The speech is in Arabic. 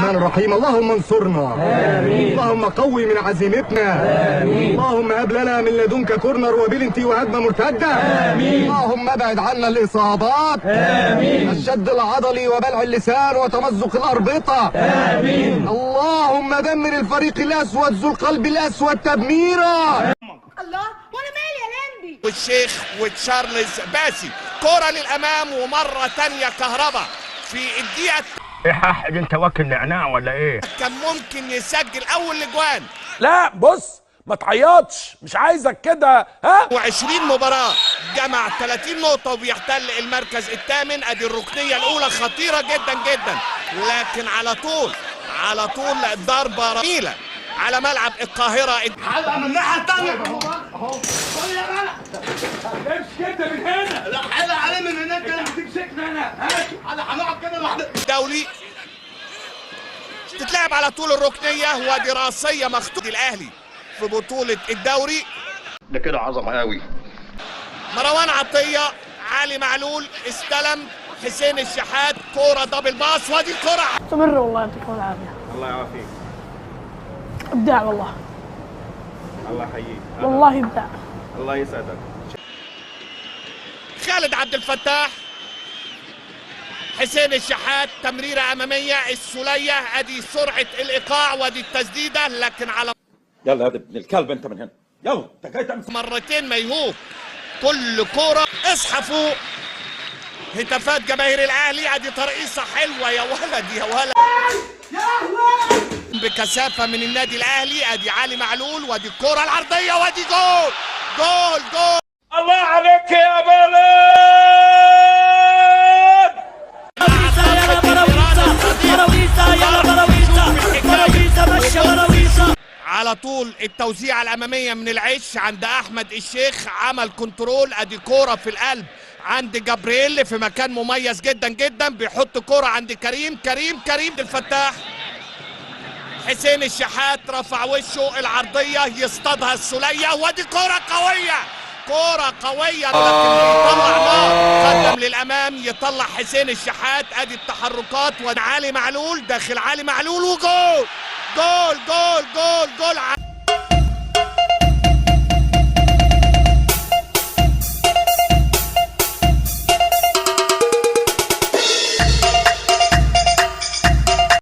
الرحمن الرحيم. اللهم انصرنا، آمين. اللهم قوي من عزيمتنا، آمين. اللهم هب لنا من لدنك كورنر وبلنتي وهجمه مرتده، آمين. اللهم ابعد عنا الاصابات، آمين. الشد العضلي وبلع اللسان وتمزق الاربطه، آمين. اللهم دمر الفريق الاسود ذو القلب الاسود تدميرا. الله وانا مالي يا لمبي. والشيخ وتشارلز باسي، كرة للامام ومره تانية كهربا في الدقيقه. ايه حق انت واكل نعناع ولا ايه؟ كان ممكن يسجل اول اجوان. لا بص ما تعيطش، مش عايزك كده. ها، و20 مباراه جمع 30 نقطه وبيحتل المركز الثامن. ادي الركنيه الاولى خطيره جدا جدا، لكن على طول ضربه رميله على ملعب القاهره. حلقه من الناحيه الثانيه اهو. خد يا بلا امشي كده من هنا. لا حلقه عليه من هناك. انت تمسكنا انا. هات هنقعد كده لوحدنا. الدولي تتلعب على طول الركنيه ودراسيه مخطوطه الاهلي في بطوله الدوري. ده كده عظمه قوي. مروان عطيه، علي معلول استلم، حسين الشحات، كوره دبل باص، وادي الكوره. استمر والله يعطيكم العافيه. الله يعافيك. ابداع والله. الله يحييك. والله ابداع. الله يسعدك. خالد عبد الفتاح، حسين الشحات، تمريره اماميه، السوليه، ادي سرعه الايقاع وادي التسديده، لكن على يلا يا ابن الكلب انت من هنا. يلا انت جاي تعمل مرتين ميهوب. كل كوره اصحى فوق. هتافات جماهير الاهلي، ادي ترقيصه حلوه يا ولد يا ولد بكثافه من النادي الاهلي. ادي علي معلول وادي الكوره العرضيه وادي جول جول جول. الله عليك يا بلد. على طول التوزيعه الاماميه من العش عند احمد الشيخ، عمل كنترول، ادي كوره في القلب عند جبريل في مكان مميز جدا جدا، بيحط كوره عند كريم الفتاح. حسين الشحات رفع وشه، العرضيه يصطادها السوليه وادي كوره قويه لكن بيطلع نار. قدم للامام يطلع حسين الشحات، ادي التحركات وعلي معلول داخل علي معلول وجول جول جول جول جول.